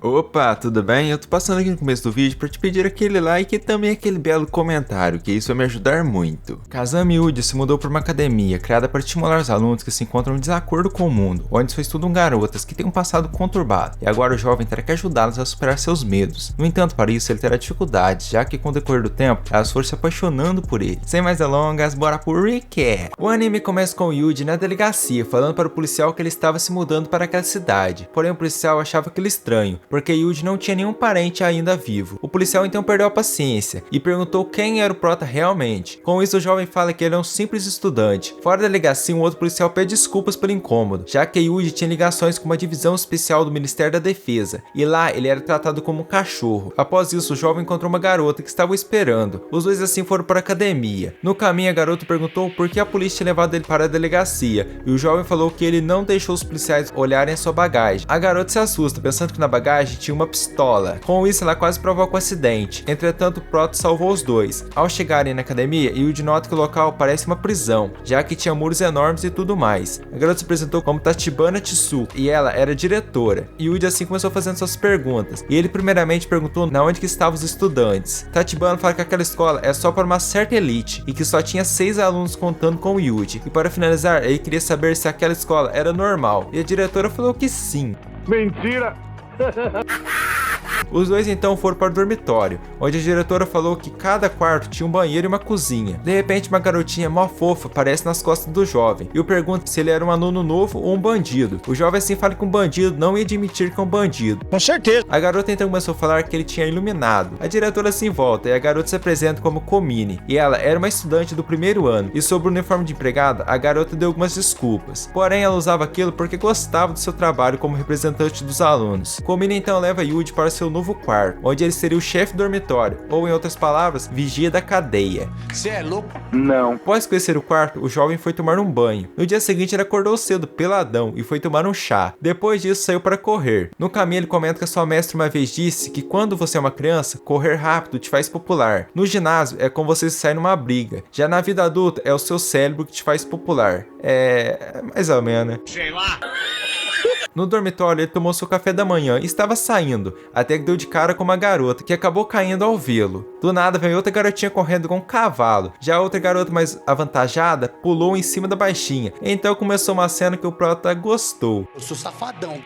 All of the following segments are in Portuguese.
Opa, tudo bem? Eu tô passando aqui no começo do vídeo pra te pedir aquele like e também aquele belo comentário, que isso vai me ajudar muito. Kazami Yuji se mudou para uma academia criada para estimular os alunos que se encontram em desacordo com o mundo, onde só estudam garotas que têm um passado conturbado, e agora o jovem terá que ajudá-las a superar seus medos. No entanto, para isso ele terá dificuldades, já que com o decorrer do tempo, elas foram se apaixonando por ele. Sem mais delongas, bora pro recap! O anime começa com o Yuji na delegacia, falando para o policial que ele estava se mudando para aquela cidade, porém o policial achava aquilo estranho, porque Yuji não tinha nenhum parente ainda vivo. O policial então perdeu a paciência e perguntou quem era o prota realmente. Com isso, o jovem fala que ele é um simples estudante. Fora da delegacia, um outro policial pede desculpas pelo incômodo, já que Yuji tinha ligações com uma divisão especial do Ministério da Defesa, e lá ele era tratado como um cachorro. Após isso, o jovem encontrou uma garota que estava o esperando. Os dois assim foram para a academia. No caminho, a garota perguntou por que a polícia tinha levado ele para a delegacia, e o jovem falou que ele não deixou os policiais olharem a sua bagagem. A garota se assusta, pensando que na bagagem tinha uma pistola. Com isso, ela quase provoca um acidente. Entretanto, o Proto salvou os dois. Ao chegarem na academia, Yuji nota que o local parece uma prisão, já que tinha muros enormes e tudo mais. A garota se apresentou como Tachibana Tsuku e ela era diretora. Yuji assim começou fazendo suas perguntas, e ele primeiramente perguntou na onde que estavam os estudantes. Tachibana fala que aquela escola é só para uma certa elite e que só tinha 6 alunos contando com o Yuji. E para finalizar, ele queria saber se aquela escola era normal, e a diretora falou que sim. Mentira! Os dois então foram para o dormitório, onde a diretora falou que cada quarto tinha um banheiro e uma cozinha. De repente, uma garotinha mó fofa aparece nas costas do jovem e o pergunta se ele era um aluno novo ou um bandido. O jovem assim fala que um bandido não ia admitir que é um bandido. Com certeza. A garota então começou a falar que ele tinha iluminado. A diretora assim volta e a garota se apresenta como Komine, e ela era uma estudante do primeiro ano. E sobre o uniforme de empregada, a garota deu algumas desculpas. Porém, ela usava aquilo porque gostava do seu trabalho como representante dos alunos. Komine então leva Yuji para seu novo quarto, onde ele seria o chefe do dormitório, ou em outras palavras, vigia da cadeia. Cê é louco? Não. Após conhecer o quarto, o jovem foi tomar um banho. No dia seguinte, ele acordou cedo, peladão, e foi tomar um chá. Depois disso, saiu para correr. No caminho, ele comenta que a sua mestra uma vez disse que quando você é uma criança, correr rápido te faz popular. No ginásio, é como você sai numa briga. Já na vida adulta, é o seu cérebro que te faz popular. Mais ou menos. Sei lá. No dormitório, ele tomou seu café da manhã e estava saindo, até que deu de cara com uma garota, que acabou caindo ao vê-lo. Do nada, veio outra garotinha correndo com um cavalo. Já a outra garota mais avantajada pulou em cima da baixinha. Então começou uma cena que o prota gostou. Eu sou safadão.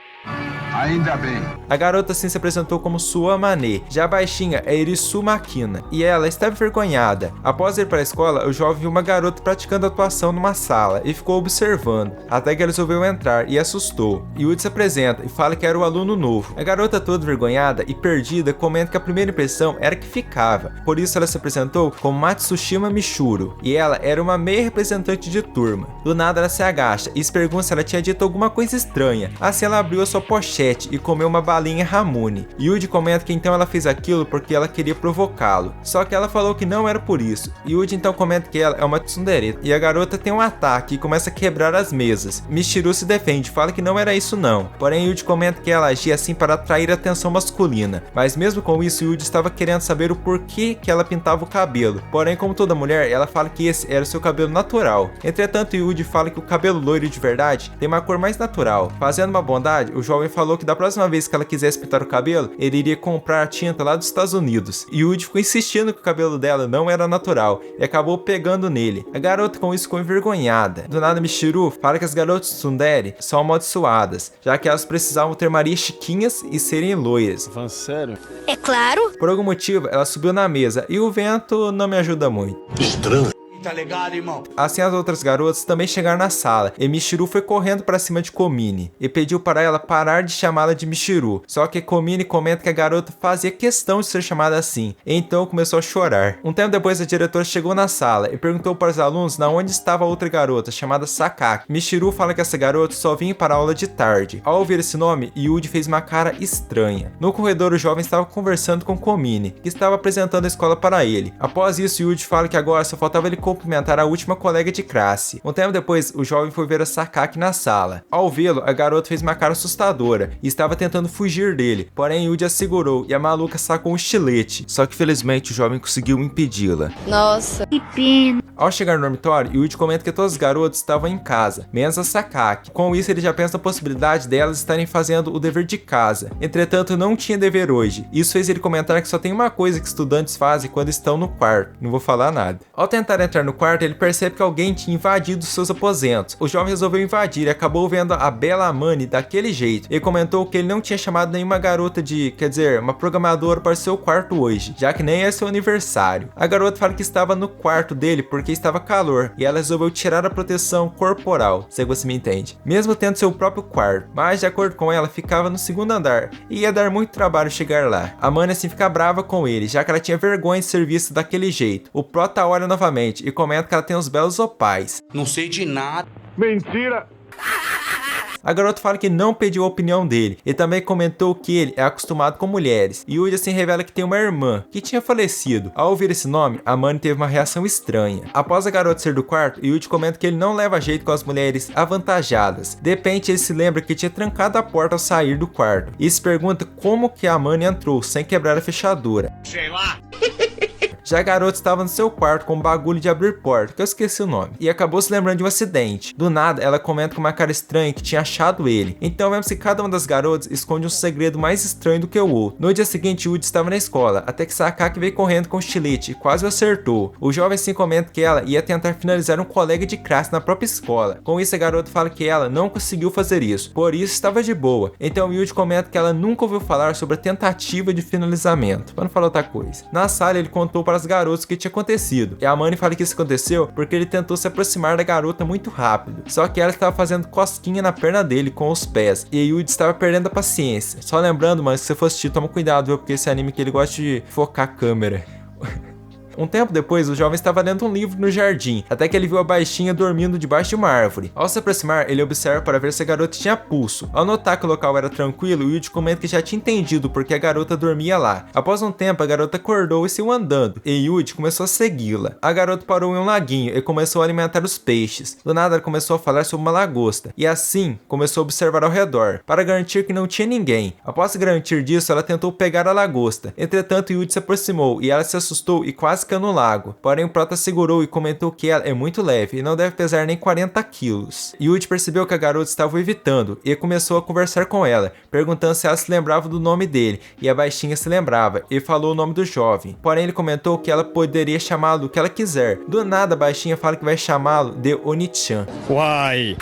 Ainda bem. A garota assim se apresentou como Suamane. Já a baixinha é Irisu Makina, e ela estava envergonhada. Após ir para a escola, o jovem viu uma garota praticando atuação numa sala e ficou observando, até que ela resolveu entrar e assustou. Yuji se apresenta e fala que era o aluno novo. A garota toda envergonhada e perdida comenta que a primeira impressão era que ficava, por isso ela se apresentou como Matsushima Michuro, e ela era uma meia representante de turma. Do nada ela se agacha e se pergunta se ela tinha dito alguma coisa estranha. Assim ela abriu a sua pochete e comeu uma balinha Ramune. Yuji comenta que então ela fez aquilo porque ela queria provocá-lo, só que ela falou que não era por isso. Yuji então comenta que ela é uma tsundere, e a garota tem um ataque e começa a quebrar as mesas. Michiru se defende, fala que não era isso não, porém Yuji comenta que ela agia assim para atrair a atenção masculina, mas mesmo com isso Yuji estava querendo saber o porquê que ela pintava o cabelo, porém como toda mulher, ela fala que esse era o seu cabelo natural. Entretanto, Yuji fala que o cabelo loiro de verdade tem uma cor mais natural. Fazendo uma bondade, o jovem falou que da próxima vez que ela quisesse pintar o cabelo, ele iria comprar a tinta lá dos Estados Unidos. E Yuji ficou insistindo que o cabelo dela não era natural e acabou pegando nele. A garota com isso ficou envergonhada. Do nada, Michiru fala que as garotas tsundere são amaldiçoadas, já que elas precisavam ter marias chiquinhas e serem loiras. Falando sério? É claro. Por algum motivo, ela subiu na mesa e o vento não me ajuda muito. Estranho. Tá ligado, irmão? Assim, as outras garotas também chegaram na sala, e Michiru foi correndo para cima de Komine e pediu para ela parar de chamá-la de Michiru. Só que Komine comenta que a garota fazia questão de ser chamada assim, e então começou a chorar. Um tempo depois, a diretora chegou na sala e perguntou para os alunos na onde estava a outra garota, chamada Sakaki. Michiru fala que essa garota só vinha para a aula de tarde. Ao ouvir esse nome, Yuji fez uma cara estranha. No corredor, o jovem estava conversando com Komine, que estava apresentando a escola para ele. Após isso, Yuji fala que agora só faltava ele cumprimentar a última colega de classe. Um tempo depois, o jovem foi ver a Sakaki na sala. Ao vê-lo, a garota fez uma cara assustadora e estava tentando fugir dele, porém Yuji a segurou e a maluca sacou um estilete, só que felizmente o jovem conseguiu impedi-la. Nossa, que pena. Ao chegar no dormitório, Yuji comenta que todos os garotos estavam em casa, menos a Sakaki. Com isso, ele já pensa na possibilidade delas estarem fazendo o dever de casa. Entretanto, não tinha dever hoje. Isso fez ele comentar que só tem uma coisa que estudantes fazem quando estão no quarto. Não vou falar nada. Ao tentar entrar no quarto, ele percebe que alguém tinha invadido seus aposentos. O jovem resolveu invadir e acabou vendo a bela Amani daquele jeito. Ele comentou que ele não tinha chamado nenhuma garota uma programadora para seu quarto hoje, já que nem é seu aniversário. A garota fala que estava no quarto dele porque estava calor e ela resolveu tirar a proteção corporal, se você me entende, mesmo tendo seu próprio quarto, mas de acordo com ela ficava no segundo andar e ia dar muito trabalho chegar lá. A Amani assim fica brava com ele, já que ela tinha vergonha de ser vista daquele jeito. O Prota olha novamente e comenta que ela tem uns belos opais. Não sei de nada. Mentira! A garota fala que não pediu a opinião dele e também comentou que ele é acostumado com mulheres. Yuji assim revela que tem uma irmã que tinha falecido. Ao ouvir esse nome, a Amani teve uma reação estranha. Após a garota sair do quarto, Yuji comenta que ele não leva jeito com as mulheres avantajadas. De repente ele se lembra que tinha trancado a porta ao sair do quarto e se pergunta como que a Amani entrou sem quebrar a fechadura. Sei lá. Já a garota estava no seu quarto com um bagulho de abrir porta, que eu esqueci o nome, e acabou se lembrando de um acidente. Do nada, ela comenta com uma cara estranha que tinha achado ele. Então vemos que cada uma das garotas esconde um segredo mais estranho do que o outro. No dia seguinte, Yuji estava na escola, até que Sakaki veio correndo com o estilete e quase o acertou. O jovem assim comenta que ela ia tentar finalizar um colega de classe na própria escola. Com isso, a garota fala que ela não conseguiu fazer isso, por isso estava de boa. Então Yuji comenta que ela nunca ouviu falar sobre a tentativa de finalizamento, para não falar outra coisa. Na sala, ele contou para as garotas o que tinha acontecido, e a Amani fala que isso aconteceu porque ele tentou se aproximar da garota muito rápido, só que ela estava fazendo cosquinha na perna dele com os pés, e Yuji estava perdendo a paciência. Só lembrando, mano, que se você for assistir, toma cuidado, viu, porque esse anime que ele gosta de focar a câmera. Um tempo depois, o jovem estava lendo um livro no jardim, até que ele viu a baixinha dormindo debaixo de uma árvore. Ao se aproximar, ele observa para ver se a garota tinha pulso. Ao notar que o local era tranquilo, Yuji comenta que já tinha entendido porque a garota dormia lá. Após um tempo, a garota acordou e saiu andando, e Yuji começou a segui-la. A garota parou em um laguinho e começou a alimentar os peixes. Do nada, ela começou a falar sobre uma lagosta, e assim, começou a observar ao redor, para garantir que não tinha ninguém. Após se garantir disso, ela tentou pegar a lagosta. Entretanto, Yuji se aproximou, e ela se assustou e quase caiu no lago. Porém, o Prota segurou e comentou que ela é muito leve e não deve pesar nem 40 quilos. Yuji percebeu que a garota estava o evitando e começou a conversar com ela, perguntando se ela se lembrava do nome dele, e a baixinha se lembrava e falou o nome do jovem. Porém, ele comentou que ela poderia chamá-lo do que ela quiser. Do nada, a baixinha fala que vai chamá-lo de Oni-chan. Uai!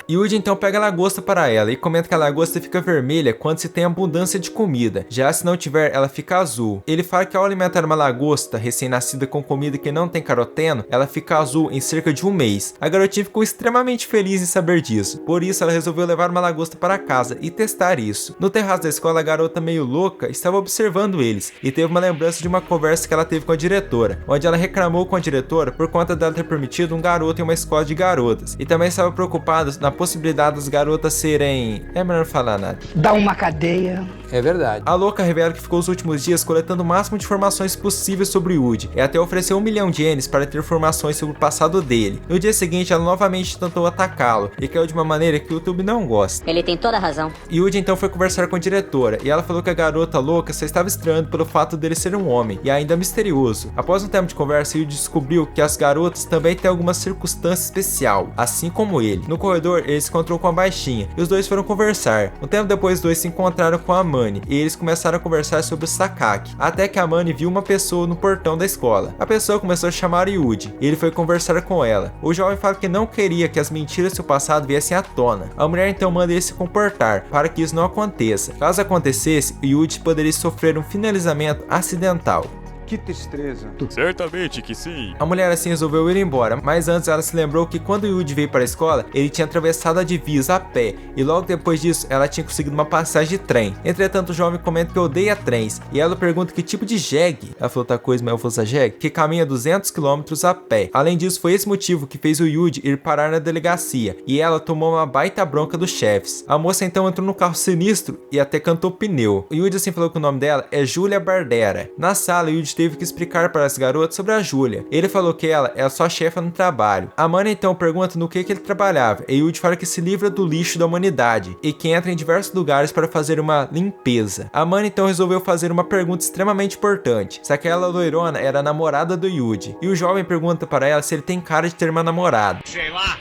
Yuji então pega a lagosta para ela e comenta que a lagosta fica vermelha quando se tem abundância de comida, já se não tiver, ela fica azul. Ele fala que ao alimentar uma lagosta recém-nascida com comida que não tem caroteno, ela fica azul em cerca de um mês. A garotinha ficou extremamente feliz em saber disso, por isso ela resolveu levar uma lagosta para casa e testar isso. No terraço da escola, a garota meio louca estava observando eles e teve uma lembrança de uma conversa que ela teve com a diretora, onde ela reclamou com a diretora por conta dela ter permitido um garoto em uma escola de garotas, e também estava preocupada na possibilidade das garotas serem... é melhor não falar nada. Dá uma cadeia. É verdade. A louca revela que ficou os últimos dias coletando o máximo de informações possíveis sobre o Yuji, e até ofereceu 1 milhão de ienes para ter informações sobre o passado dele. No dia seguinte, ela novamente tentou atacá-lo, e caiu de uma maneira que o YouTube não gosta. Ele tem toda a razão. Yuji então foi conversar com a diretora, e ela falou que a garota louca só estava estranhando pelo fato dele ser um homem, e ainda misterioso. Após um tempo de conversa, Yuji descobriu que as garotas também têm alguma circunstância especial, assim como ele. No corredor, ele se encontrou com a baixinha, e os dois foram conversar. Um tempo depois, os dois se encontraram com a Amani, e eles começaram a conversar sobre o Sakaki, até que a Amani viu uma pessoa no portão da escola. A pessoa começou a chamar Yuji, e ele foi conversar com ela. O jovem fala que não queria que as mentiras do seu passado viessem à tona. A mulher então manda ele se comportar, para que isso não aconteça. Caso acontecesse, Yuji poderia sofrer um finalizamento acidental. Que tristeza. Certamente que sim. A mulher assim resolveu ir embora, mas antes ela se lembrou que quando Yuji veio para a escola, ele tinha atravessado a divisa a pé, e logo depois disso ela tinha conseguido uma passagem de trem. Entretanto, o jovem comenta que odeia trens, e ela pergunta que tipo de jegue, ela falou outra coisa, mas eu vou usar jegue, que caminha 200 km a pé. Além disso, foi esse motivo que fez o Yuji ir parar na delegacia, e ela tomou uma baita bronca dos chefes. A moça então entrou no carro sinistro e até cantou pneu. O Yuji assim falou que o nome dela é Julia Bardera. Na sala, o Yuji teve teve que explicar para as garotas sobre a Júlia. Ele falou que ela é a sua chefa no trabalho. A Amanda então pergunta no que ele trabalhava, e Yuji fala que se livra do lixo da humanidade, e que entra em diversos lugares para fazer uma limpeza. A Amanda então resolveu fazer uma pergunta extremamente importante, se aquela loirona era a namorada do Yuji, e o jovem pergunta para ela se ele tem cara de ter uma namorada. Sei lá.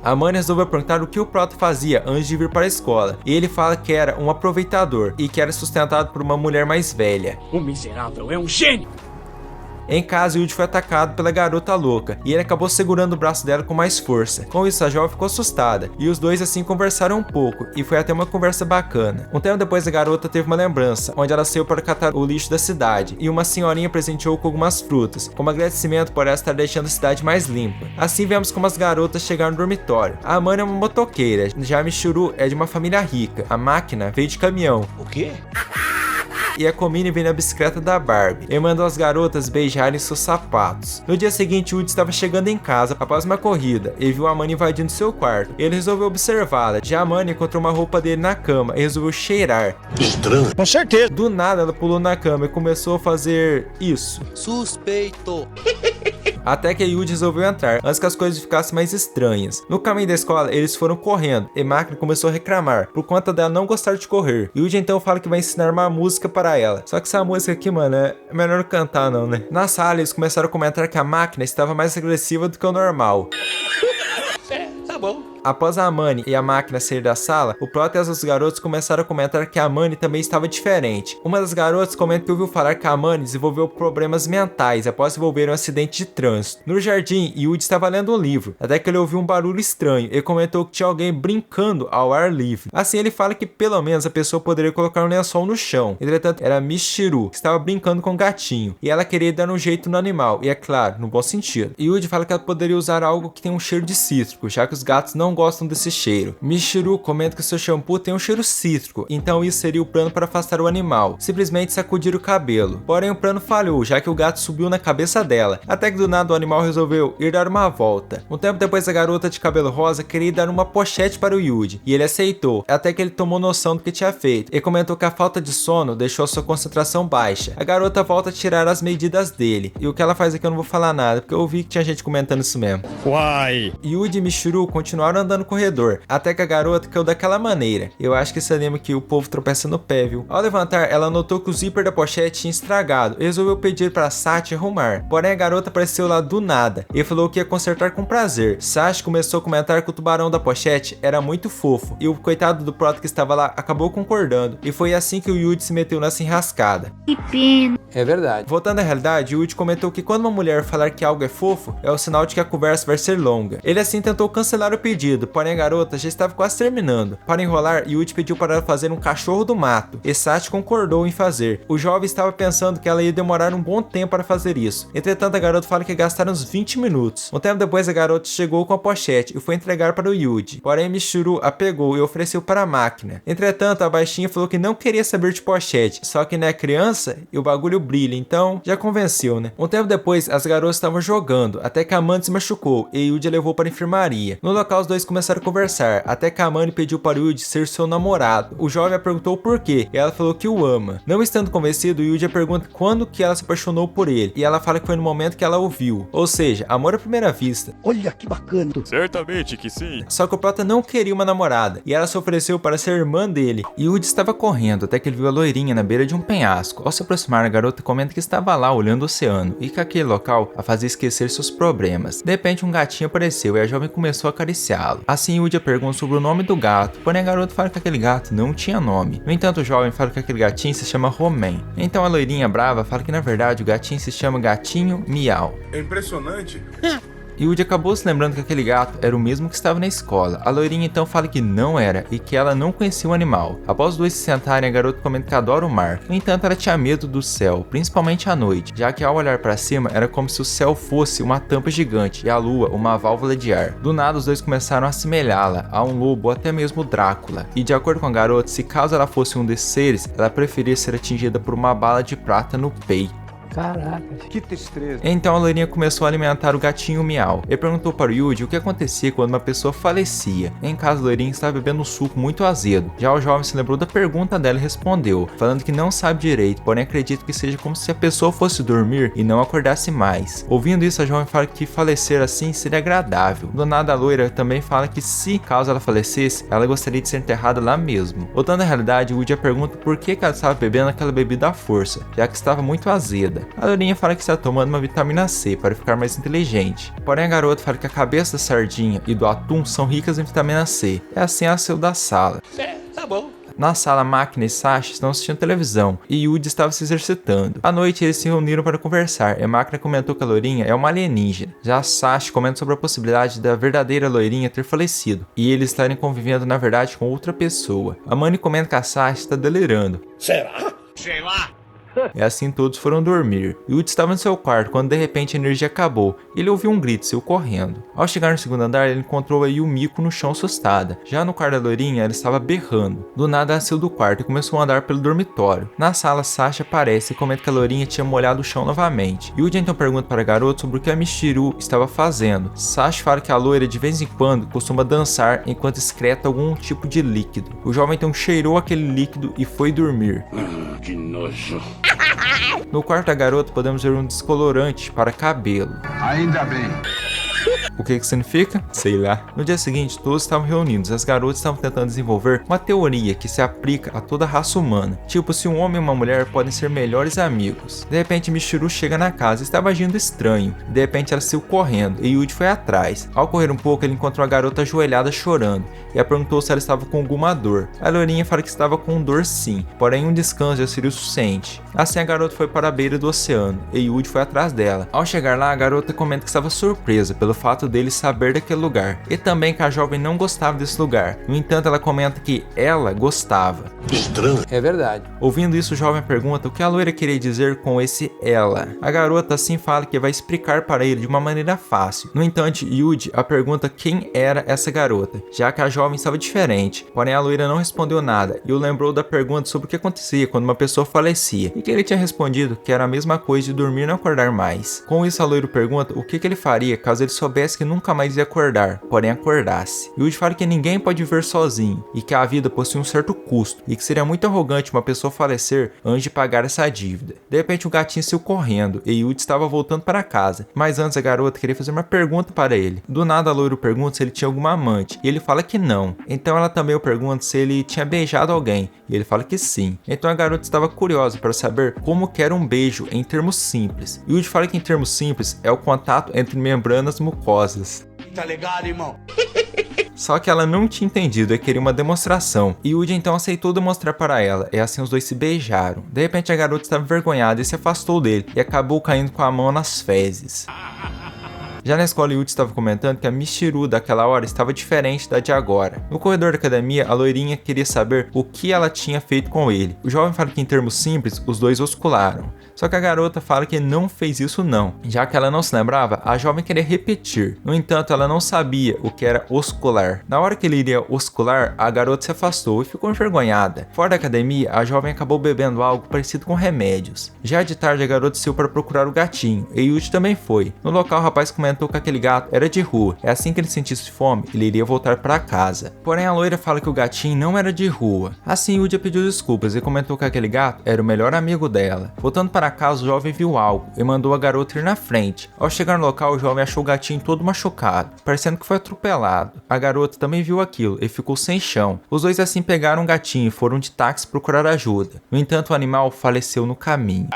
A Amanda resolveu perguntar o que o Prota fazia antes de vir para a escola, e ele fala que era um aproveitador e que era sustentado por uma mulher mais velha. O miserável é um gênio. Em casa, Yuji foi atacado pela garota louca, e ele acabou segurando o braço dela com mais força. Com isso, a jovem ficou assustada, e os dois assim conversaram um pouco, e foi até uma conversa bacana. Um tempo depois, a garota teve uma lembrança, onde ela saiu para catar o lixo da cidade, e uma senhorinha presenteou com algumas frutas, como agradecimento por ela estar deixando a cidade mais limpa. Assim vemos como as garotas chegaram no dormitório. A Amanda é uma motoqueira, já a Michiru é de uma família rica, a máquina veio de caminhão. O quê? E a Komine vem na bicicleta da Barbie e mandou as garotas beijarem seus sapatos. No dia seguinte, Yuji estava chegando em casa após uma corrida e viu a Amanda invadindo seu quarto. Ele resolveu observá-la. Já a Amanda encontrou uma roupa dele na cama e resolveu cheirar. Estranho. Com certeza. Do nada, ela pulou na cama e começou a fazer isso. Suspeito. Até que a Yuji resolveu entrar, antes que as coisas ficassem mais estranhas. No caminho da escola, eles foram correndo, e Máquina começou a reclamar, por conta dela não gostar de correr. Yuji então fala que vai ensinar uma música para ela. Só que essa música aqui, mano, é melhor não cantar não, né? Na sala, eles começaram a comentar que a Máquina estava mais agressiva do que o normal. Tá bom. Após a Amani e a Máquina sair da sala, o Prota e as outros garotos começaram a comentar que a Amani também estava diferente. Uma das garotas comenta que ouviu falar que a Amani desenvolveu problemas mentais após envolver um acidente de trânsito. No jardim, Yuji estava lendo um livro, até que ele ouviu um barulho estranho e comentou que tinha alguém brincando ao ar livre. Assim ele fala que pelo menos a pessoa poderia colocar um lençol no chão. Entretanto, era Michiru, que estava brincando com o gatinho, e ela queria dar um jeito no animal, e é claro, no bom sentido. Yuji fala que ela poderia usar algo que tem um cheiro de cítrico, já que os gatos não gostam desse cheiro. Michiru comenta que seu shampoo tem um cheiro cítrico, então isso seria o plano para afastar o animal, simplesmente sacudir o cabelo. Porém o plano falhou, já que o gato subiu na cabeça dela, até que do nada o animal resolveu ir dar uma volta. Um tempo depois a garota de cabelo rosa queria dar uma pochete para o Yuji, e ele aceitou, até que ele tomou noção do que tinha feito, e comentou que a falta de sono deixou sua concentração baixa. A garota volta a tirar as medidas dele, e o que ela faz aqui eu não vou falar nada, porque eu vi que tinha gente comentando isso mesmo. Uai! Yuji e Michiru continuaram andando no corredor, até que a garota caiu daquela maneira. Eu acho que você lembra que o povo tropeça no pé, viu? Ao levantar, ela notou que o zíper da pochete tinha estragado e resolveu pedir para Sachi arrumar. Porém, a garota apareceu lá do nada e falou que ia consertar com prazer. Sachi começou a comentar que o tubarão da pochete era muito fofo, e o coitado do Prota que estava lá acabou concordando, e foi assim que o Yuji se meteu nessa enrascada. Que pena. É verdade. Voltando à realidade, Yuji comentou que quando uma mulher falar que algo é fofo, é o sinal de que a conversa vai ser longa. Ele assim tentou cancelar o pedido, porém a garota já estava quase terminando. Para enrolar, Yuji pediu para ela fazer um cachorro do mato, e Sachi concordou em fazer. O jovem estava pensando que ela ia demorar um bom tempo para fazer isso. Entretanto, a garota fala que gastaram uns 20 minutos. Um tempo depois, a garota chegou com a pochete e foi entregar para o Yuji. Porém, Michiru a pegou e ofereceu para a Máquina. Entretanto, a baixinha falou que não queria saber de pochete, só que não é criança e o bagulho brilha, então já convenceu, né? Um tempo depois, as garotas estavam jogando, até que a Amanda se machucou e Yuji a levou para a enfermaria. No local, os dois começaram a conversar, até que a Amanda pediu para o Yuji ser seu namorado. O jovem a perguntou o porquê, e ela falou que o ama. Não estando convencido, o Yuji a pergunta quando que ela se apaixonou por ele, e ela fala que foi no momento que ela ouviu. Ou seja, amor à primeira vista. Olha que bacana. Certamente que sim. Só que o Prota não queria uma namorada, e ela se ofereceu para ser irmã dele. Yuji estava correndo, até que ele viu a loirinha na beira de um penhasco. Ao se aproximar, a garota comenta que estava lá olhando o oceano, e que aquele local a fazia esquecer seus problemas. De repente, um gatinho apareceu, e a jovem começou a acariciá-lo. Assim, Yuji pergunta sobre o nome do gato, porém a garota fala que aquele gato não tinha nome. No entanto, o jovem fala que aquele gatinho se chama Romain. Então a loirinha brava fala que na verdade o gatinho se chama Gatinho Miau. É impressionante. Yuji acabou se lembrando que aquele gato era o mesmo que estava na escola. A loirinha então fala que não era e que ela não conhecia o animal. Após os dois se sentarem, a garota comenta que adora o mar. No entanto, ela tinha medo do céu, principalmente à noite, já que ao olhar para cima era como se o céu fosse uma tampa gigante e a lua uma válvula de ar. Do nada, os dois começaram a assemelhá-la a um lobo ou até mesmo Drácula. E de acordo com a garota, se caso ela fosse um desses seres, ela preferia ser atingida por uma bala de prata no peito. Caraca. Que tristeza. Então a loirinha começou a alimentar o gatinho Miau e perguntou para o Yuji o que acontecia quando uma pessoa falecia. Em casa, a loirinha estava bebendo um suco muito azedo. Já o jovem se lembrou da pergunta dela e respondeu, falando que não sabe direito, porém acredita que seja como se a pessoa fosse dormir e não acordasse mais. Ouvindo isso, a jovem fala que falecer assim seria agradável. Do nada, a loira também fala que se, caso ela falecesse, ela gostaria de ser enterrada lá mesmo. Voltando à realidade, o Yuji a pergunta por que ela estava bebendo aquela bebida à força, já que estava muito azeda. A loirinha fala que está tomando uma vitamina C para ficar mais inteligente. Porém, a garota fala que a cabeça da sardinha e do atum são ricas em vitamina C. É assim ela saiu da sala. Tá bom. Na sala, Máquina e Sasha estão assistindo televisão e Yuji estava se exercitando. À noite, eles se reuniram para conversar e a Máquina comentou que a loirinha é uma alienígena. Já a Sasha comenta sobre a possibilidade da verdadeira loirinha ter falecido e eles estarem convivendo na verdade com outra pessoa. A Manny comenta que a Sasha está delirando. Será? Sei lá. E assim todos foram dormir. Yuji estava no seu quarto quando de repente a energia acabou. Ele ouviu um grito e saiu correndo. Ao chegar no segundo andar, ele encontrou a Yumiko no chão assustada. Já no quarto da loirinha, ela estava berrando. Do nada, ela saiu do quarto e começou a andar pelo dormitório. Na sala, Sasha aparece e comenta que a loirinha tinha molhado o chão novamente. Yuji então pergunta para a garota sobre o que a Michiru estava fazendo. Sasha fala que a loira de vez em quando costuma dançar enquanto excreta algum tipo de líquido. O jovem então cheirou aquele líquido e foi dormir. Que nojo. No quarto da garota podemos ver um descolorante para cabelo. Ainda bem. O que significa? Sei lá. No dia seguinte, todos estavam reunidos e as garotas estavam tentando desenvolver uma teoria que se aplica a toda a raça humana. Tipo, se um homem e uma mulher podem ser melhores amigos. De repente, Michiru chega na casa e estava agindo estranho. De repente, ela saiu correndo e Yuji foi atrás. Ao correr um pouco, ele encontrou a garota ajoelhada chorando e a perguntou se ela estava com alguma dor. A loirinha fala que estava com dor sim, porém um descanso já seria o suficiente. Assim, a garota foi para a beira do oceano e Yuji foi atrás dela. Ao chegar lá, a garota comenta que estava surpresa pelo fato dele saber daquele lugar e também que a jovem não gostava desse lugar. No entanto, ela comenta que ela gostava. Estranho. É verdade. Ouvindo isso, o jovem pergunta o que a loira queria dizer com esse ela. A garota assim fala que vai explicar para ele de uma maneira fácil. No entanto, Yuji a pergunta quem era essa garota, já que a jovem estava diferente. Porém, a loira não respondeu nada e o lembrou da pergunta sobre o que acontecia quando uma pessoa falecia e que ele tinha respondido que era a mesma coisa de dormir e não acordar mais. Com isso, a loira pergunta o que ele faria caso ele soubesse que nunca mais ia acordar, porém acordasse. Yuji fala que ninguém pode viver sozinho e que a vida possui um certo custo e que seria muito arrogante uma pessoa falecer antes de pagar essa dívida. De repente, o gatinho saiu correndo e Yuji estava voltando para casa, mas antes a garota queria fazer uma pergunta para ele. Do nada, a loira pergunta se ele tinha alguma amante e ele fala que não. Então ela também o pergunta se ele tinha beijado alguém e ele fala que sim. Então a garota estava curiosa para saber como que era um beijo em termos simples. Yuji fala que em termos simples é o contato entre membranas mucosas. Tá ligado, irmão? Só que ela não tinha entendido e queria uma demonstração. E Yuji então aceitou demonstrar para ela, e assim os dois se beijaram. De repente a garota estava envergonhada e se afastou dele, e acabou caindo com a mão nas fezes. Já na escola, Yuji estava comentando que a Michiru daquela hora estava diferente da de agora. No corredor da academia, a loirinha queria saber o que ela tinha feito com ele. O jovem fala que em termos simples, os dois oscularam. Só que a garota fala que não fez isso não. Já que ela não se lembrava, a jovem queria repetir. No entanto, ela não sabia o que era oscular. Na hora que ele iria oscular, a garota se afastou e ficou envergonhada. Fora da academia, a jovem acabou bebendo algo parecido com remédios. Já de tarde, a garota saiu para procurar o gatinho, e Yuji também foi. No local, o rapaz comentou que aquele gato era de rua. É assim que ele sentisse fome, ele iria voltar para casa. Porém, a loira fala que o gatinho não era de rua. Assim, Yuji pediu desculpas e comentou que aquele gato era o melhor amigo dela. Voltando para casa, o jovem viu algo e mandou a garota ir na frente. Ao chegar no local, o jovem achou o gatinho todo machucado, parecendo que foi atropelado. A garota também viu aquilo e ficou sem chão. Os dois assim pegaram o gatinho e foram de táxi procurar ajuda. No entanto, o animal faleceu no caminho.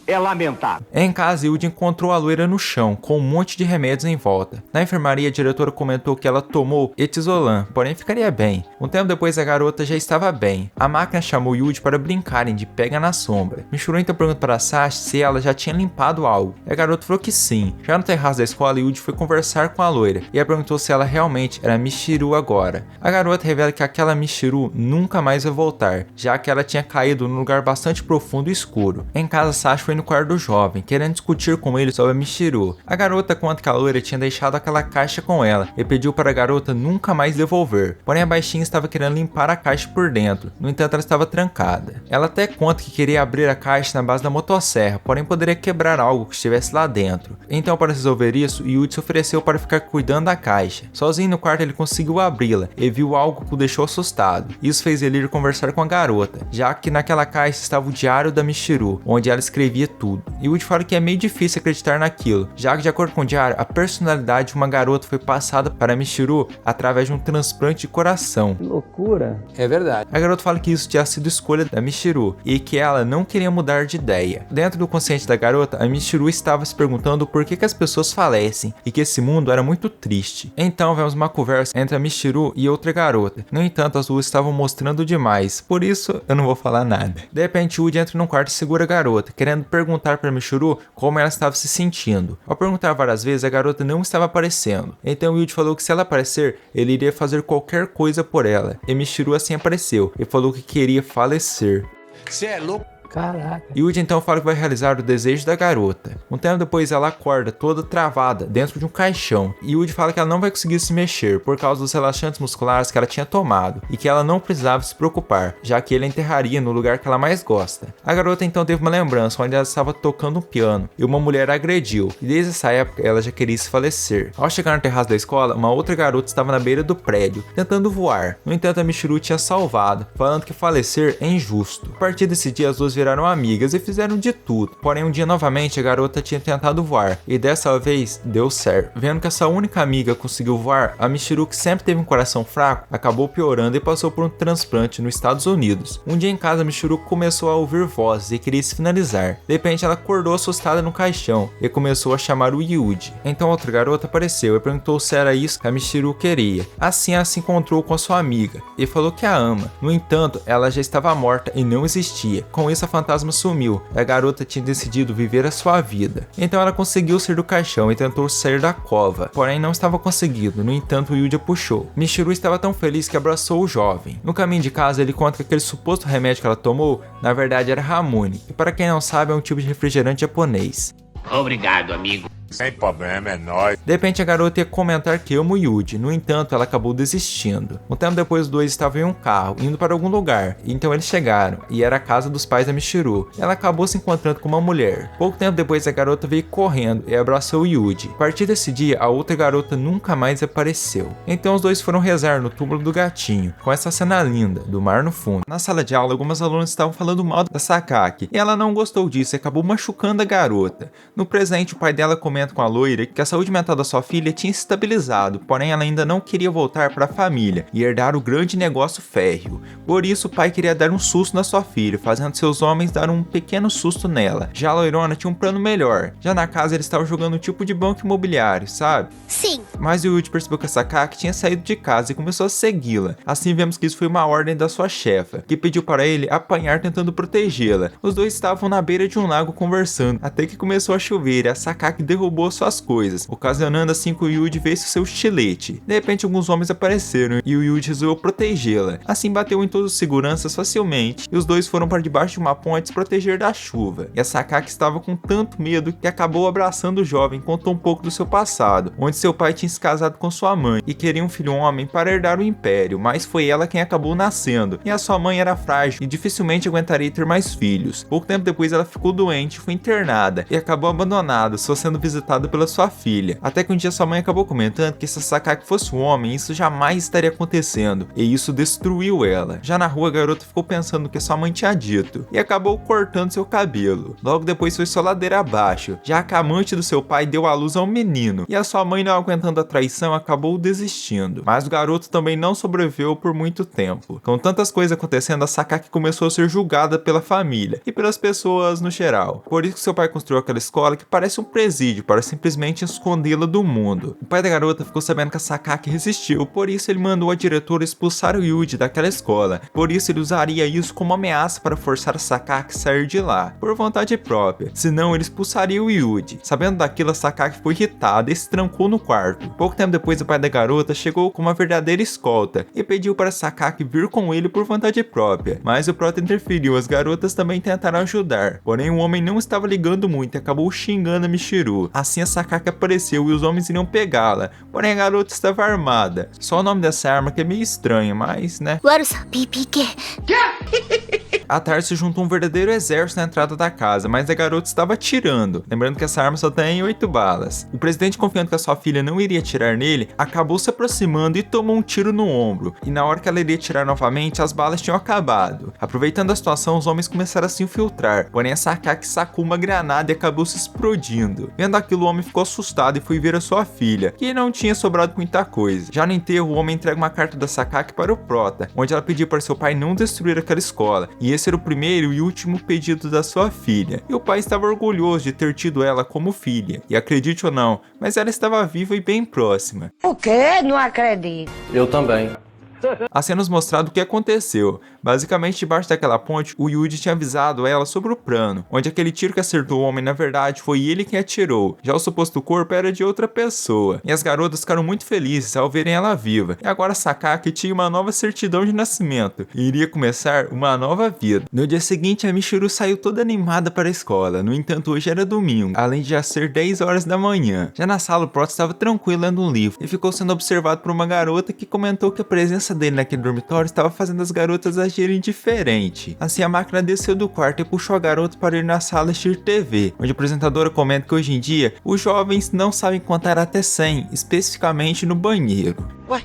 É lamentável. Em casa, Yuji encontrou a loira no chão, com um monte de remédios em volta. Na enfermaria, a diretora comentou que ela tomou Etizolam, porém ficaria bem. Um tempo depois, a garota já estava bem. A máquina chamou Yuji para brincarem de pega na sombra. Michiru então perguntou para Sasha se ela já tinha limpado algo. E a garota falou que sim. Já no terraço da escola, Yuji foi conversar com a loira e ela perguntou se ela realmente era Michiru agora. A garota revela que aquela Michiru nunca mais vai voltar, já que ela tinha caído num lugar bastante profundo e escuro. Em casa, Sasha foi no quarto do jovem, querendo discutir com ele sobre a Michiru. A garota conta que a loira tinha deixado aquela caixa com ela e pediu para a garota nunca mais devolver. Porém, a baixinha estava querendo limpar a caixa por dentro, no entanto ela estava trancada. Ela até conta que queria abrir a caixa na base da motosserra, porém poderia quebrar algo que estivesse lá dentro. Então, para resolver isso, Yuji se ofereceu para ficar cuidando da caixa. Sozinho no quarto ele conseguiu abri-la e viu algo que o deixou assustado. Isso fez ele ir conversar com a garota, já que naquela caixa estava o diário da Michiru, onde ela escrevia tudo. Yuji fala que é meio difícil acreditar naquilo, já que de acordo com o diário, a personalidade de uma garota foi passada para Michiru através de um transplante de coração. Que loucura. É verdade. A garota fala que isso tinha sido escolha da Michiru e que ela não queria mudar de ideia. Dentro do consciente da garota, a Michiru estava se perguntando por que as pessoas falecem e que esse mundo era muito triste. Então vemos uma conversa entre a Michiru e outra garota. No entanto, as duas estavam mostrando demais, por isso eu não vou falar nada. De repente, Yuji entra num quarto e segura a garota, querendo perguntar para Michiru como ela estava se sentindo. Ao perguntar várias vezes, a garota não estava aparecendo. Então Yuji falou que se ela aparecer, ele iria fazer qualquer coisa por ela. E Michiru assim apareceu e falou que queria falecer. Você é louco? Caraca. Yuji então fala que vai realizar o desejo da garota. Um tempo depois ela acorda toda travada dentro de um caixão. E Yuji fala que ela não vai conseguir se mexer por causa dos relaxantes musculares que ela tinha tomado e que ela não precisava se preocupar, já que ele a enterraria no lugar que ela mais gosta. A garota então teve uma lembrança onde ela estava tocando um piano e uma mulher a agrediu, e desde essa época ela já queria se falecer. Ao chegar no terraço da escola, uma outra garota estava na beira do prédio, tentando voar. No entanto, a Michiru tinha salvado, falando que falecer é injusto. A partir desse dia, as duas viraram amigas e fizeram de tudo. Porém, um dia novamente a garota tinha tentado voar e dessa vez deu certo. Vendo que essa única amiga conseguiu voar, a Michiru, que sempre teve um coração fraco, acabou piorando e passou por um transplante nos Estados Unidos. Um dia em casa, a Michiru começou a ouvir vozes e queria se finalizar. De repente, ela acordou assustada no caixão e começou a chamar o Yuji. Então outra garota apareceu e perguntou se era isso que a Michiru queria. Assim, ela se encontrou com a sua amiga e falou que a ama. No entanto, ela já estava morta e não existia. Com isso, a fantasma sumiu e a garota tinha decidido viver a sua vida. Então ela conseguiu sair do caixão e tentou sair da cova, porém não estava conseguindo. No entanto, o Yuji a puxou. Michiru estava tão feliz que abraçou o jovem. No caminho de casa, ele conta que aquele suposto remédio que ela tomou, na verdade era Ramune, e para quem não sabe é um tipo de refrigerante japonês. Obrigado, amigo. Sem problema, é nóis. De repente a garota ia comentar que ama o Yuji, no entanto ela acabou desistindo. Um tempo depois os dois estavam em um carro, indo para algum lugar, então eles chegaram, e era a casa dos pais da Michiru. Ela acabou se encontrando com uma mulher. Pouco tempo depois a garota veio correndo e abraçou o Yuji. A partir desse dia, a outra garota nunca mais apareceu. Então os dois foram rezar no túmulo do gatinho, com essa cena linda, do mar no fundo. Na sala de aula, algumas alunas estavam falando mal da Sakaki, e ela não gostou disso e acabou machucando a garota. No presente, o pai dela comenta com a loira que a saúde mental da sua filha tinha se estabilizado, porém ela ainda não queria voltar para a família e herdar o grande negócio férreo. Por isso o pai queria dar um susto na sua filha, fazendo seus homens dar um pequeno susto nela. Já a loirona tinha um plano melhor. Já na casa eles estavam jogando um tipo de banco imobiliário, sabe? Sim. Mas o Yuji percebeu que a Sakaki tinha saído de casa e começou a segui-la. Assim vemos que isso foi uma ordem da sua chefa, que pediu para ele apanhar tentando protegê-la. Os dois estavam na beira de um lago conversando, até que começou a chover e a Sakaki derrubou suas coisas, ocasionando assim que o Yuji visse seu estilete. De repente alguns homens apareceram e o Yuji resolveu protegê-la. Assim bateu em todos os seguranças facilmente e os dois foram para debaixo de uma ponte se proteger da chuva. E a Sakaki estava com tanto medo que acabou abraçando o jovem e contou um pouco do seu passado, onde seu pai tinha se casado com sua mãe e queria um filho homem para herdar o império, mas foi ela quem acabou nascendo, e a sua mãe era frágil e dificilmente aguentaria ter mais filhos. Pouco tempo depois ela ficou doente e foi internada, e acabou abandonada, só sendo visitada pela sua filha. Até que um dia sua mãe acabou comentando que se a Sakaki fosse um homem, isso jamais estaria acontecendo, e isso destruiu ela. Já na rua, a garota ficou pensando no que sua mãe tinha dito, e acabou cortando seu cabelo. Logo depois foi sua ladeira abaixo, já que a amante do seu pai deu à luz a um menino, e a sua mãe, não aguentando a traição, acabou desistindo. Mas o garoto também não sobreviveu por muito tempo. Com tantas coisas acontecendo, a Sakaki começou a ser julgada pela família e pelas pessoas no geral. Por isso que seu pai construiu aquela escola que parece um presídio, para simplesmente escondê-la do mundo. O pai da garota ficou sabendo que a Sakaki resistiu, por isso ele mandou a diretora expulsar o Yuji daquela escola, por isso ele usaria isso como ameaça para forçar a Sakaki a sair de lá, por vontade própria, senão ele expulsaria o Yuji. Sabendo daquilo, a Sakaki ficou irritada e se trancou no quarto. Pouco tempo depois, o pai da garota chegou com uma verdadeira escolta e pediu para Sakaki vir com ele por vontade própria, mas o prota interferiu. As garotas também tentaram ajudar, porém o homem não estava ligando muito e acabou xingando a Michiru. Assim a Sakaki apareceu e os homens iriam pegá-la, porém a garota estava armada. Só o nome dessa arma que é meio estranho, mas né. À tarde se juntou um verdadeiro exército na entrada da casa, mas a garota estava atirando, lembrando que essa arma só tem 8 balas. O presidente, confiando que a sua filha não iria atirar nele, acabou se aproximando e tomou um tiro no ombro, e na hora que ela iria atirar novamente, as balas tinham acabado. Aproveitando a situação, os homens começaram a se infiltrar, porém a Sakaki sacou uma granada e acabou se explodindo. Vendo aquilo, o homem ficou assustado e foi ver a sua filha, que não tinha sobrado muita coisa. Já no enterro, o homem entrega uma carta da Sakaki para o prota, onde ela pediu para seu pai não destruir aquela escola, e esse era o primeiro e último pedido da sua filha. E o pai estava orgulhoso de ter tido ela como filha. E acredite ou não, mas ela estava viva e bem próxima. O quê? Não acredito. Eu também. A cena nos mostrava o que aconteceu. Basicamente, debaixo daquela ponte, o Yuji tinha avisado ela sobre o plano, onde aquele tiro que acertou o homem na verdade foi ele quem atirou, já o suposto corpo era de outra pessoa. E as garotas ficaram muito felizes ao verem ela viva, e agora Sakaki tinha uma nova certidão de nascimento, e iria começar uma nova vida. No dia seguinte, a Michiru saiu toda animada para a escola, no entanto hoje era domingo, além de já ser 10 horas da manhã. Já na sala, o prota estava tranquilo lendo um livro, e ficou sendo observado por uma garota que comentou que a presença dele naquele dormitório estava fazendo as garotas agirem diferente. Assim, a máquina desceu do quarto e puxou a garota para ir na sala assistir TV, onde a apresentadora comenta que hoje em dia os jovens não sabem contar até 100, especificamente no banheiro. Ué?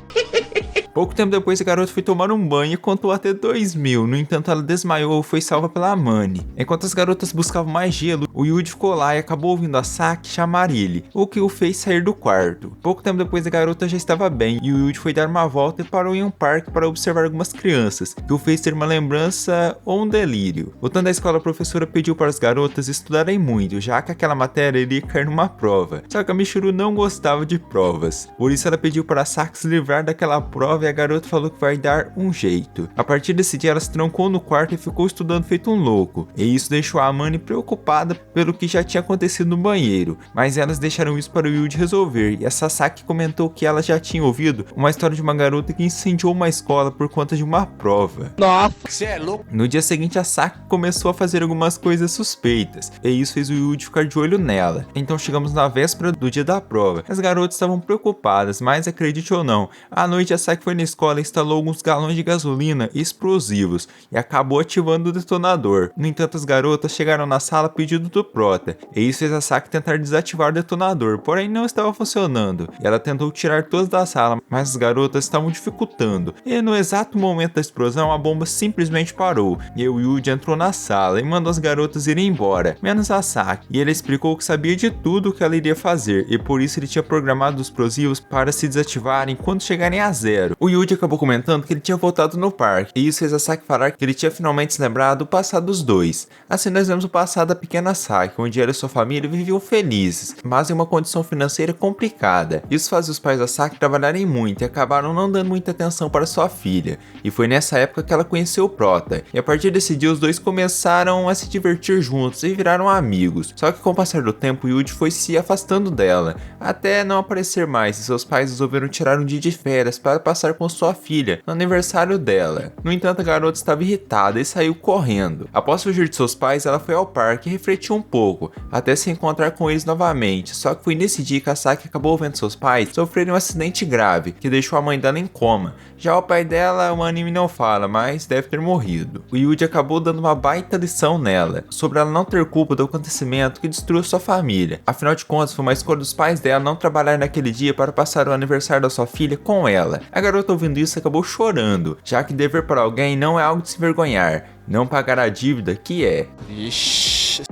Pouco tempo depois, a garota foi tomar um banho e contou até 2000. No entanto, ela desmaiou e foi salva pela Amani. Enquanto as garotas buscavam mais gelo, o Yuji ficou lá e acabou ouvindo a Saki chamar ele, o que o fez sair do quarto. Pouco tempo depois, a garota já estava bem e o Yuji foi dar uma volta e parou em um parque para observar algumas crianças, que o fez ter uma lembrança ou um delírio. Voltando à escola, a professora pediu para as garotas estudarem muito, já que aquela matéria iria cair numa prova. Só que a Michiru não gostava de provas, por isso ela pediu para a Saki se livrar daquela prova e a garota falou que vai dar um jeito. A partir desse dia, ela se trancou no quarto e ficou estudando feito um louco, e isso deixou a Amani preocupada pelo que já tinha acontecido no banheiro, mas elas deixaram isso para o Yuji resolver, e a Sasaki comentou que ela já tinha ouvido uma história de uma garota que incendiou uma escola por conta de uma prova. Nossa, você é louco. No dia seguinte, a Saki começou a fazer algumas coisas suspeitas, e isso fez o Yuji ficar de olho nela. Então chegamos na véspera do dia da prova. As garotas estavam preocupadas, mas acredite ou não, à noite a Saki foi na escola e instalou alguns galões de gasolina e explosivos, e acabou ativando o detonador. No entanto, as garotas chegaram na sala a pedido do prota, e isso fez a Saki tentar desativar o detonador, porém não estava funcionando, e ela tentou tirar todas da sala, mas as garotas estavam dificultando, e no exato momento da explosão, a bomba simplesmente parou, e o Yuji entrou na sala e mandou as garotas irem embora, menos a Saki, e ele explicou que sabia de tudo o que ela iria fazer, e por isso ele tinha programado os explosivos para se desativarem quando chegarem a zero. O Yuji acabou comentando que ele tinha voltado no parque, e isso fez a Saki falar que ele tinha finalmente se lembrado do passado dos dois. Assim nós vemos o passado da pequena Saki, onde ela e sua família viviam felizes, mas em uma condição financeira complicada. Isso fazia os pais da Saki trabalharem muito e acabaram não dando muita atenção para sua filha, e foi nessa época que ela conheceu o prota, e a partir desse dia os dois começaram a se divertir juntos e viraram amigos. Só que com o passar do tempo, Yuji foi se afastando dela, até não aparecer mais, e seus pais resolveram tirar um dia de férias para passar com sua filha no aniversário dela. No entanto, a garota estava irritada e saiu correndo. Após fugir de seus pais, ela foi ao parque e refletiu um pouco, até se encontrar com eles novamente. Só que foi nesse dia que a Saki acabou vendo seus pais sofrerem um acidente grave, que deixou a mãe dela em coma. Já o pai dela, o anime não fala, mas deve ter morrido. O Yuji acabou dando uma baita lição nela, sobre ela não ter culpa do acontecimento que destruiu sua família. Afinal de contas, foi uma escolha dos pais dela não trabalhar naquele dia para passar o aniversário da sua filha com ela. A garota, ouvindo isso, acabou chorando, já que dever para alguém não é algo de se envergonhar, não pagar a dívida que é. Ixi.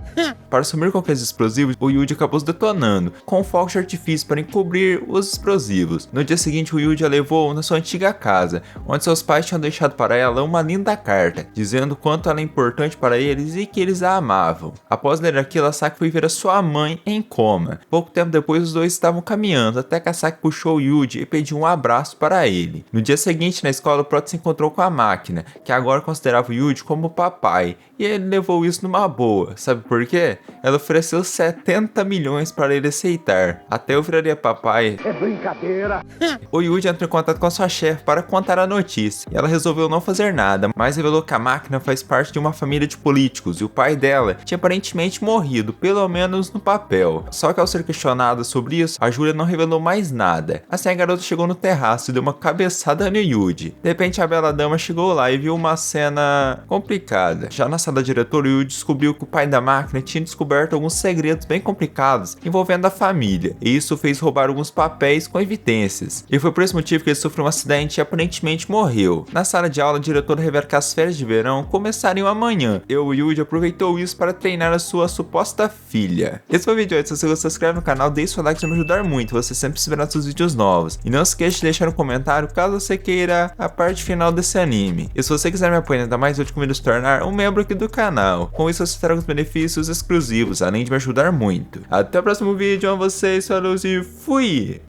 Para sumir com aqueles explosivos, o Yuji acabou os detonando, com fogos de artifício para encobrir os explosivos. No dia seguinte, o Yuji a levou na sua antiga casa, onde seus pais tinham deixado para ela uma linda carta, dizendo quanto ela é importante para eles e que eles a amavam. Após ler aquilo, a Saki foi ver a sua mãe em coma. Pouco tempo depois, os dois estavam caminhando, até que a Saki puxou o Yuji e pediu um abraço para ele. No dia seguinte, na escola, o Proto se encontrou com a máquina, que agora considerava o Yuji como papai, e ele levou isso numa boa. Sabe por quê? Ela ofereceu 70 milhões para ele aceitar. Até eu viraria papai. É brincadeira. O Yuji entrou em contato com a sua chefe para contar a notícia, e ela resolveu não fazer nada, mas revelou que a máquina faz parte de uma família de políticos, e o pai dela tinha aparentemente morrido, pelo menos no papel. Só que ao ser questionada sobre isso, a Julia não revelou mais nada. Assim a garota chegou no terraço e deu uma cabeçada no Yuji. De repente a bela dama chegou lá e viu uma cena complicada. Já na sala da diretora, o Yuji descobriu que o pai da máquina tinha descoberto alguns segredos bem complicados envolvendo a família, e isso fez roubar alguns papéis com evidências. E foi por esse motivo que ele sofreu um acidente e aparentemente morreu. Na sala de aula, a diretora revela que as férias de verão começariam amanhã, e o Yuji aproveitou isso para treinar a sua suposta filha. Esse foi o vídeo aí. Se você gostou, se inscreve no canal, deixe seu like, isso vai me ajudar muito, você sempre se verá nos seus vídeos novos. E não se esqueça de deixar um comentário caso você queira a parte final desse anime. E se você quiser me apoiar ainda mais, eu te convido a se tornar um membro aqui do canal. Com isso você terá alguns benefícios exclusivos, além de me ajudar muito. Até o próximo vídeo, a vocês, falou e fui!